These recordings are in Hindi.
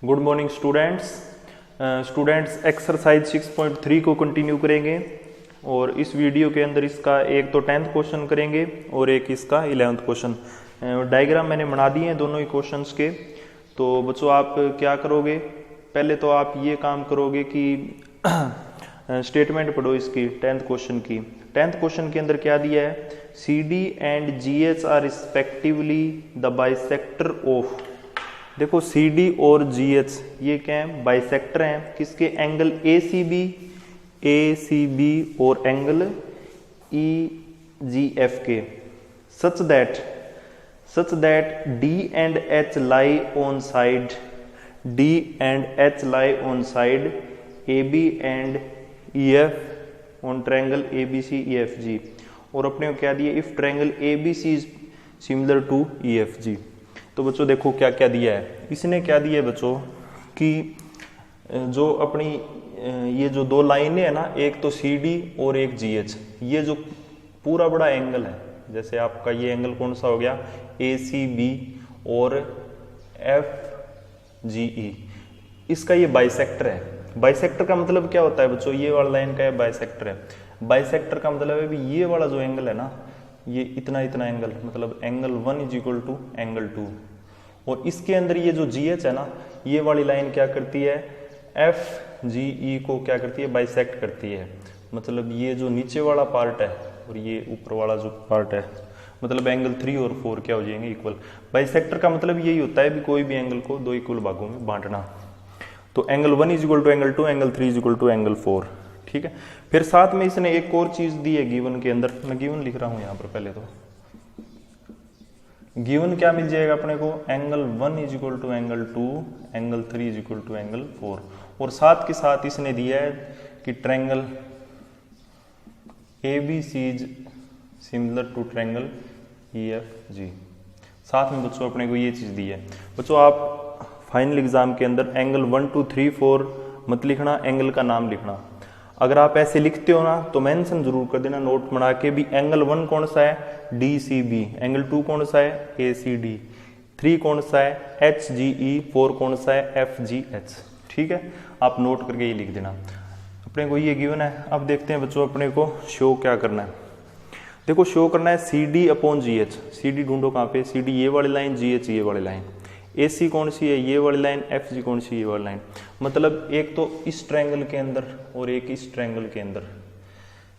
गुड मॉर्निंग स्टूडेंट्स एक्सरसाइज 6.3 को कंटिन्यू करेंगे और इस वीडियो के अंदर इसका एक तो 10th क्वेश्चन करेंगे और एक इसका 11th क्वेश्चन। डायग्राम मैंने बना दिए हैं दोनों ही क्वेश्चंस के। तो बच्चों आप क्या करोगे, पहले तो आप ये काम करोगे कि स्टेटमेंट पढ़ो इसकी 10th क्वेश्चन की। 10th क्वेश्चन के अंदर क्या दिया है, C D and G H are respectively the bisector of. देखो सी डी और जी एच ये क्या है, बाइसेक्टर हैं किसके, एंगल ए सी बी और एंगल ई जी एफ के, such that D and H lie on side A B and E F on triangle A B C E F G. और अपने को क्या दिया, if triangle A B C is similar to E F G. तो बच्चों देखो क्या क्या दिया है, इसने क्या दिया है बच्चों कि जो अपनी ये जो दो लाइनें है ना, एक तो सी डी और एक जी एच, ये जो पूरा बड़ा एंगल है, जैसे आपका ये एंगल कौन सा हो गया, ए सी बी और एफ जी ई, इसका ये बाइसेक्टर है। बाइसेक्टर का मतलब क्या होता है बच्चों, ये वाला लाइन का है बाइसेक्टर है। बाइसेक्टर का मतलब है भी ये वाला जो एंगल है ना, ये इतना एंगल, मतलब angle 1 is equal to angle 2। और इसके अंदर ये जो जी एच है ना, ये वाली लाइन क्या करती है, एफ जी ई को क्या करती है, बाइसेक्ट करती है। मतलब ये जो नीचे वाला पार्ट है और ये ऊपर वाला जो पार्ट है, मतलब एंगल 3 और 4 क्या हो जाएंगे, इक्वल। बाइसेक्टर का मतलब यही होता है भी कोई भी एंगल को दो इक्वल भागों में बांटना। तो angle 1 is equal to angle 2, angle 3 is equal to angle 4, ठीक है। फिर साथ में इसने एक और चीज दी है गिवन के अंदर, मैं गिवन लिख रहा हूं यहां पर। पहले तो गिवन क्या मिल जाएगा अपने को, angle 1 is equal to angle 2, angle 3 is equal to angle 4। और साथ के साथ इसने दिया है कि triangle A B C is similar to triangle E F G. साथ में बच्चों अपने को ये चीज दी है। बच्चों आप फाइनल एग्जाम के अंदर एंगल 1 2 3 4 मत लिखना, एंगल का नाम लिखना। अगर आप ऐसे लिखते हो ना तो मेंशन जरूर कर देना नोट बना के भी, एंगल 1 कौन सा है, डी सी बी, एंगल 2 कौन सा है, ए सी डी, 3 कौन सा है, एच जी ई, 4 कौन सा है, एफ जी एच, ठीक है। आप नोट करके ये लिख देना। अपने को ये गिवन है। अब देखते हैं बच्चों अपने को शो क्या करना है। देखो शो करना है C D upon G H. C D ढूंढो कहाँ पे, सी डी ये वाली लाइन, जी एच ये वाली लाइन। ए सी कौन सी है, ये वाली लाइन, एफ जी कौन सी, ये वाली लाइन। मतलब एक तो इस ट्रायंगल के अंदर और एक इस ट्रायंगल के अंदर,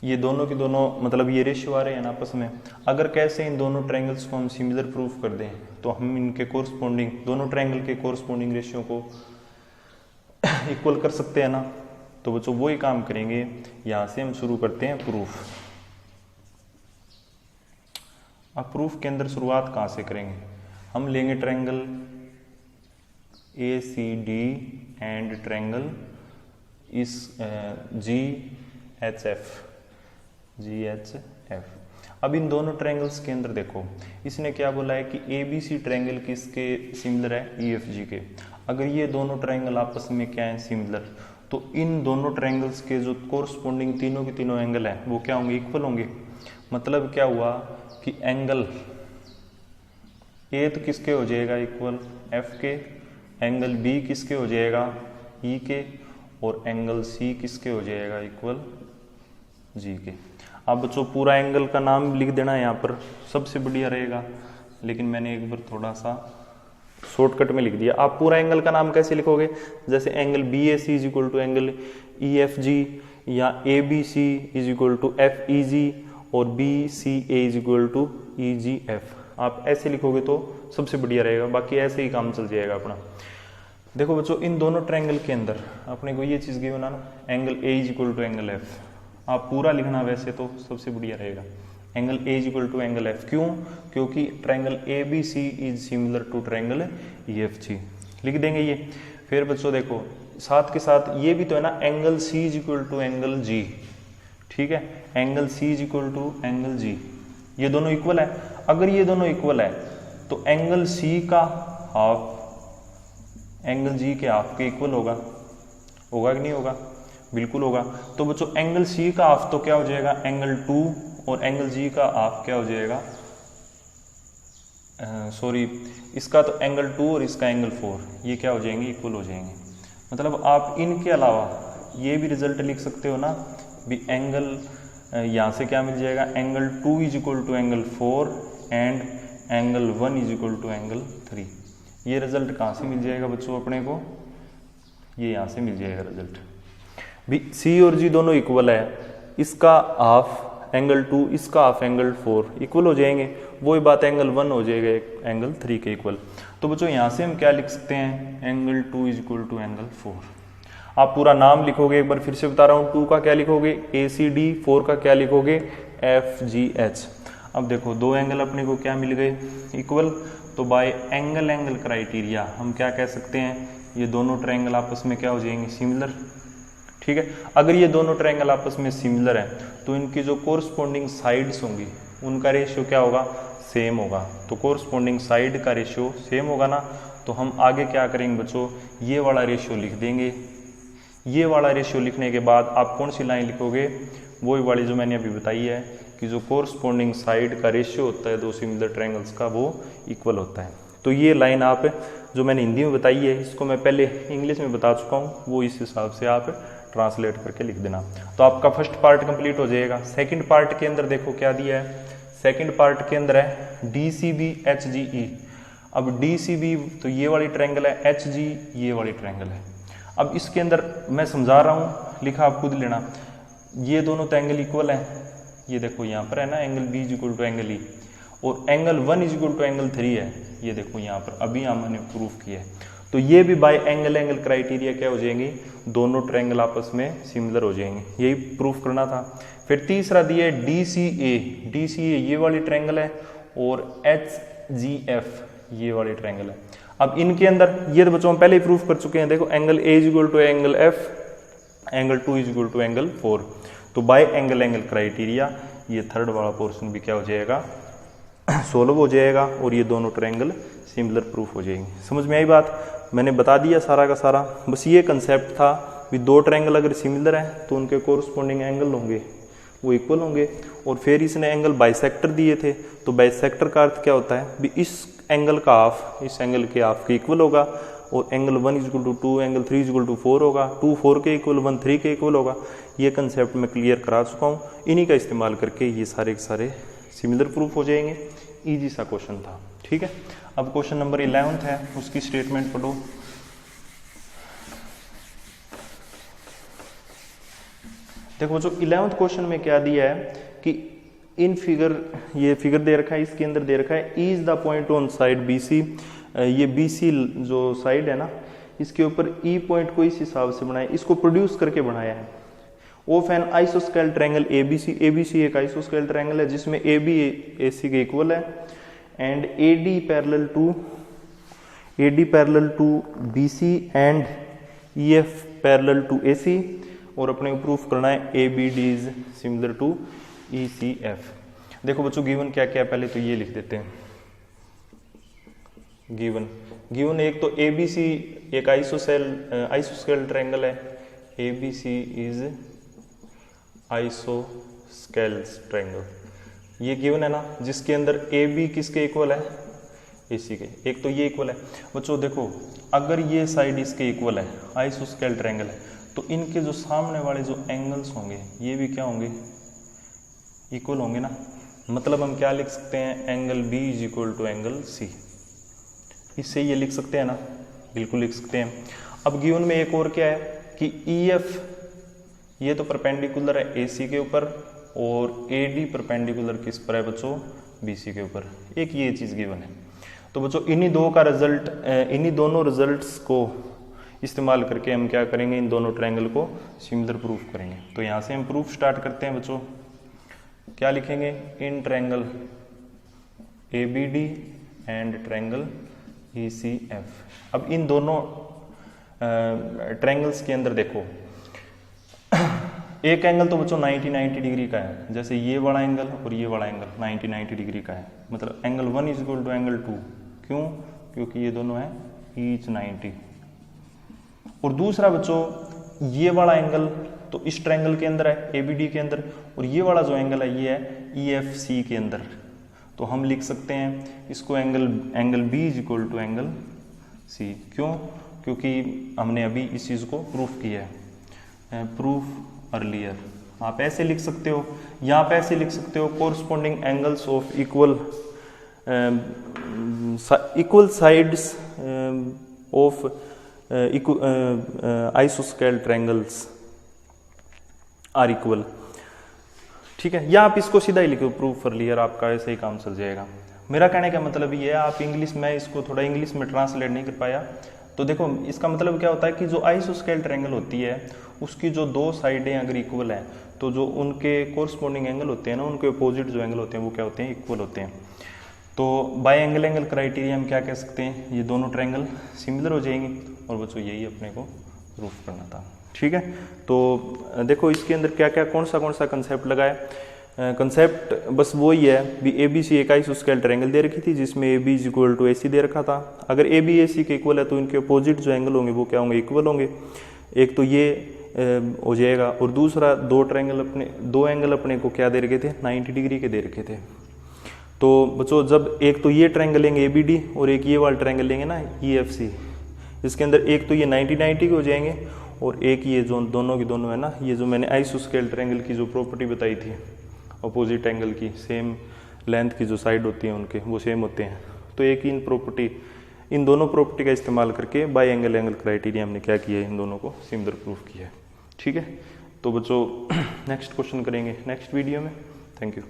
ये दोनों के दोनों मतलब ये रेशियो आ रहे हैं ना आपस में। अगर कैसे इन दोनों ट्रायंगल्स को हम सिमिलर प्रूफ कर दें तो हम इनके कोरस्पोंडिंग, दोनों ट्रायंगल के कोरस्पोंडिंग रेशियो को इक्वल कर सकते हैं ना। तो बच्चों वही काम करेंगे, यहां से हम शुरू करते हैं प्रूफ। अब प्रूफ के अंदर शुरुआत कहां से करेंगे, हम लेंगे triangle A C D and triangle E G H F. अब इन दोनों ट्रायंगल्स के अंदर देखो इसने क्या बोला है कि ए बी सी ट्रायंगल किसके सिमिलर है, ई एफ जी के। अगर ये दोनों ट्रायंगल आपस में क्या है, सिमिलर, तो इन दोनों ट्रायंगल्स के जो कोरस्पोंडिंग तीनों के तीनों एंगल है वो क्या होंगे, इक्वल होंगे। मतलब क्या हुआ कि एंगल ए तो किसके हो जाएगा, इक्वल एफ के, एंगल बी किसके हो जाएगा, ई के, और एंगल सी किसके हो जाएगा, इक्वल जी के। अब बच्चों पूरा एंगल का नाम लिख देना यहाँ पर, सबसे बढ़िया रहेगा। लेकिन मैंने एक बार थोड़ा सा शॉर्टकट में लिख दिया। आप पूरा एंगल का नाम कैसे लिखोगे, जैसे angle B A C is equal to angle E F G, या A B C is equal to F E G, और B C A is equal to E G F. आप ऐसे लिखोगे तो सबसे बढ़िया रहेगा, बाकी ऐसे ही काम चल जाएगा अपना। देखो बच्चों इन दोनों ट्रायंगल के अंदर अपने को ये चीज गिवन है ना, angle A is equal to angle F. आप पूरा लिखना वैसे तो सबसे बढ़िया रहेगा, angle A is equal to angle F. क्यों, क्योंकि triangle A B C is similar to triangle E F G, लिख देंगे ये। फिर बच्चों देखो साथ के साथ ये भी तो है ना, angle C is equal to angle G, ठीक है, angle C is equal to angle G, ये दोनों इक्वल है। अगर ये दोनों इक्वल है तो एंगल सी का हाफ एंगल जी के हाफ के इक्वल होगा कि नहीं होगा, बिल्कुल होगा। तो बच्चों एंगल सी का हाफ तो क्या हो जाएगा, एंगल 2, और एंगल जी का हाफ क्या हो जाएगा, सॉरी, इसका तो एंगल 2 और इसका एंगल 4, ये क्या हो जाएंगे, इक्वल हो जाएंगे। मतलब आप इनके अलावा ये भी रिजल्ट लिख सकते हो ना भी, एंगल यहाँ से क्या मिल जाएगा, angle 2 is equal to angle 4 and angle 1 is equal to angle 3। ये रिजल्ट कहाँ से मिल जाएगा बच्चों अपने को, ये यहाँ से मिल जाएगा रिजल्ट भी। सी और जी दोनों इक्वल है, इसका हाफ एंगल 2, इसका हाफ एंगल 4 इक्वल हो जाएंगे। वही बात एंगल 1 हो जाएगा एंगल 3 के इक्वल। तो बच्चों यहाँ से हम क्या लिख सकते हैं, angle 2 is equal to angle 4। आप पूरा नाम लिखोगे, एक बार फिर से बता रहा हूँ, 2 का क्या लिखोगे ACD, 4 का क्या लिखोगे FGH। अब देखो दो एंगल अपने को क्या मिल गए, इक्वल। तो बाय एंगल एंगल क्राइटेरिया हम क्या कह सकते हैं, ये दोनों ट्रायंगल आपस में क्या हो जाएंगे, सिमिलर। ठीक है, अगर ये दोनों ट्रायंगल आपस में सिमिलर है तो इनकी जो कोरस्पॉन्डिंग साइड्स होंगी उनका रेशियो क्या होगा, सेम होगा। तो कोरस्पॉन्डिंग साइड का रेशियो सेम होगा ना, तो हम आगे क्या करेंगे बच्चों, ये वाला रेशियो लिख देंगे। ये वाला रेशियो लिखने के बाद आप कौन सी लाइन लिखोगे, वही वाली जो मैंने अभी बताई है कि जो कोरस्पॉन्डिंग साइड का रेशियो होता है दो सिमिलर ट्रायंगल्स का, वो इक्वल होता है। तो ये लाइन आप जो मैंने हिंदी में बताई है, इसको मैं पहले इंग्लिश में बता चुका हूँ, वो इस हिसाब से आप ट्रांसलेट करके लिख देना। तो आपका फर्स्ट पार्ट कंप्लीट हो जाएगा। सेकंड पार्ट के अंदर देखो क्या दिया है, सेकंड पार्ट के अंदर है DCB HGE। अब DCB तो ये वाली ट्रायंगल है, HG ये वाली ट्रायंगल है। अब इसके अंदर मैं समझा रहा हूँ, लिखा आप खुद लेना। ये दोनों तो एंगल इक्वल है, ये देखो यहाँ पर है ना, angle B is equal to angle E, और angle 1 is equal to angle 3 है, ये देखो यहाँ पर अभी हमने प्रूफ किया है। तो ये भी बाय एंगल एंगल क्राइटेरिया क्या हो जाएंगी, दोनों ट्रायंगल आपस में सिमिलर हो जाएंगे, यही प्रूफ करना था। फिर तीसरा दिया है DCA ये वाली ट्रायंगल है, और HGF ये वाली ट्रायंगल है। अब इनके अंदर ये तो बच्चों हम पहले ही प्रूफ कर चुके हैं, देखो angle A is equal to angle F, angle 2 is equal to angle 4। तो बाय एंगल एंगल क्राइटेरिया ये थर्ड वाला पोर्शन भी क्या हो जाएगा, सोल्व हो जाएगा, और ये दोनों ट्रायंगल सिमिलर प्रूफ हो जाएंगे। समझ में आई बात, मैंने बता दिया सारा का सारा। बस ये कंसेप्ट था कि दो ट्रायंगल अगर सिमिलर हैं तो उनके कोरस्पॉन्डिंग एंगल होंगे वो इक्वल होंगे। और फिर इसने एंगल बाइसेक्टर दिए थे, तो बाइसेक्टर का अर्थ क्या होता है भी, इस एंगल का हाफ इस एंगल के हाफ के इक्वल होगा, और angle 1 is equal to 2, angle 3 is equal to 4 होगा, 2 4 के इक्वल, 1 3 के इक्वल होगा। ये कंसेप्ट मैं क्लियर करा चुका हूँ, इन्हीं का इस्तेमाल करके ये सारे के सारे सिमिलर प्रूफ हो जाएंगे। ईजी सा क्वेश्चन था, ठीक है। अब क्वेश्चन नंबर 11 है, उसकी स्टेटमेंट पढ़ो। देखो जो 11th क्वेश्चन में क्या दिया है कि इन फिगर, ये फिगर दे रखा है, इसके अंदर दे रखा है is the point on side BC। ये BC जो साइड है ना, इसके ऊपर E पॉइंट को इस हिसाब से बनाया, इसको प्रोड्यूस करके बनाया है। ऑफ एन आइसोस्केल ट्रायंगल ABC एक आइसोस्केल ट्रायंगल है जिसमें AB AC के इक्वल है, and AD parallel to BC and EF parallel to AC, और अपने को प्रूफ करना है ABD is similar to ECF। देखो बच्चों गिवन क्या क्या है, पहले तो ये लिख देते हैं। गिवन एक तो ABC एक आइसोस्केल ट्रायंगल है, ABC इज आइसोस्केल ट्रायंगल, ये गिवन है ना, जिसके अंदर AB किसके इक्वल है, AC के। एक तो ये इक्वल है बच्चों। देखो अगर ये साइड इसके इक्वल है, आइसोस्केल ट्रायंगल है, तो इनके जो सामने वाले जो एंगल्स होंगे ये भी क्या होंगे, इक्वल होंगे ना। मतलब हम क्या लिख सकते हैं, angle B is equal to angle C। इससे ये लिख सकते हैं ना, बिल्कुल लिख सकते हैं। अब गिवन में एक और क्या है कि EF ये तो परपेंडिकुलर है AC के ऊपर, और AD परपेंडिकुलर किस पर है बच्चों, BC के ऊपर। एक ये चीज़ गिवन है। तो बच्चों इन्हीं दोनों रिजल्ट्स को इस्तेमाल करके हम क्या करेंगे, इन दोनों ट्रायंगल को सिमिलर प्रूफ करेंगे। तो यहाँ से हम प्रूफ स्टार्ट करते हैं बच्चों। क्या लिखेंगे, in triangle ABD and triangle ECF। अब इन दोनों ट्रायंगल्स के अंदर देखो, एक एंगल तो बच्चों 90 डिग्री का है, जैसे ये वाला एंगल और ये वाला एंगल 90 डिग्री का है। मतलब angle 1 is equal to angle 2, क्यों, क्योंकि ये दोनों है ईच 90। और दूसरा बच्चों ये वाला एंगल तो इस ट्रायंगल के अंदर है ABD के अंदर, और ये वाला जो एंगल है ये है EFC के अंदर। तो हम लिख सकते हैं इसको angle B is equal to angle C. क्यों? क्योंकि हमने अभी इस चीज़ को प्रूफ किया है, प्रूफ अर्लियर। आप ऐसे लिख सकते हो या आप ऐसे लिख सकते हो corresponding angles of equal sides of आइसोस्केल ट्रायंगल्स आर इक्वल। ठीक है, या आप इसको सीधा ही लिखो प्रूफ अर्लियर, आपका ऐसे ही काम चल जाएगा। मेरा कहने का मतलब ये है, आप इंग्लिश में इसको थोड़ा इंग्लिश में ट्रांसलेट नहीं कर पाया तो देखो इसका मतलब क्या होता है कि जो आइसोस्केल ट्रायंगल होती है उसकी जो दो साइडें अगर इक्वल हैं तो जो उनके कोरस्पॉन्डिंग एंगल होते हैं ना, उनके अपोजिट जो एंगल होते हैं वो क्या होते हैं, इक्वल होते हैं। तो बाय एंगल क्राइटेरिया हम क्या कह सकते हैं, ये दोनों ट्रायंगल सिमिलर हो जाएंगे। और बच्चों यही अपने को प्रूफ करना था। ठीक है, तो देखो इसके अंदर क्या क्या कौन सा कंसेप्ट लगाया। कंसेप्ट बस वही है भी ए बी सी एक आइसोस्केल ट्रायंगल दे रखी थी जिसमें A B is equal to A C दे रखा था। अगर ए बी ए सी के इक्वल है तो इनके अपोजिट जो एंगल होंगे वो क्या होंगे, इक्वल होंगे। एक तो ये हो जाएगा और दूसरा दो एंगल अपने को क्या दे रखे थे, 90 डिग्री के दे रखे थे। तो बच्चों जब एक तो ये ट्रायंगल लेंगे ए बी डी और एक ये वाला ट्रायंगल लेंगे ना ई एफ सी, इसके अंदर एक तो ये 90 के हो जाएंगे और एक ये जो दोनों की दोनों है ना, ये जो मैंने आइसोस्केल ट्रायंगल की जो प्रॉपर्टी बताई थी अपोजिट एंगल की, सेम लेंथ की जो साइड होती है उनके वो सेम होते हैं। तो एक इन दोनों प्रॉपर्टी का इस्तेमाल करके बाय एंगल क्राइटेरिया हमने क्या किया है, इन दोनों को सिमिलर प्रूफ किया है। ठीक है, तो बच्चों नेक्स्ट क्वेश्चन करेंगे नेक्स्ट वीडियो में। Thank you.